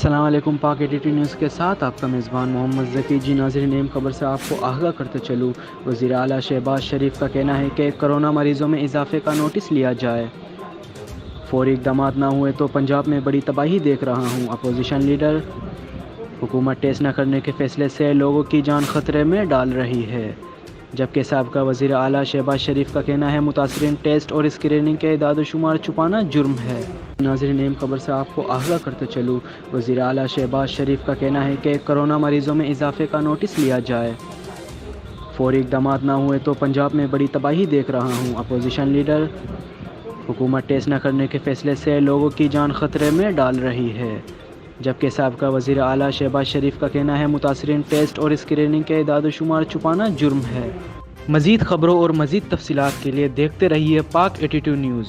السلام علیکم۔ پاک ایڈیٹو نیوز کے ساتھ آپ کا میزبان محمد ذکی جی۔ ناظرین، اہم خبر سے آپ کو آگاہ کرتے چلوں۔ وزیر اعلیٰ شہباز شریف کا کہنا ہے کہ کرونا مریضوں میں اضافے کا نوٹس لیا جائے، فوری اقدامات نہ ہوئے تو پنجاب میں بڑی تباہی دیکھ رہا ہوں۔ اپوزیشن لیڈر: حکومت ٹیسٹ نہ کرنے کے فیصلے سے لوگوں کی جان خطرے میں ڈال رہی ہے، جبکہ سابقہ وزیر اعلیٰ شہباز شریف کا کہنا ہے متاثرین ٹیسٹ اور اسکریننگ کے اعداد و شمار چھپانا جرم ہے۔ ناظرین، اہم خبر سے آپ کو آگاہ کرتے چلوں۔ وزیر اعلیٰ شہباز شریف کا کہنا ہے کہ کرونا مریضوں میں اضافے کا نوٹس لیا جائے، فوری اقدامات نہ ہوئے تو پنجاب میں بڑی تباہی دیکھ رہا ہوں۔ اپوزیشن لیڈر: حکومت ٹیسٹ نہ کرنے کے فیصلے سے لوگوں کی جان خطرے میں ڈال رہی ہے، جبکہ سابقہ وزیر اعلیٰ شہباز شریف کا کہنا ہے متاثرین ٹیسٹ اور اسکریننگ کے اعداد و شمار چھپانا جرم ہے۔ مزید خبروں اور مزید تفصیلات کے لیے دیکھتے رہیے پاک 82 نیوز۔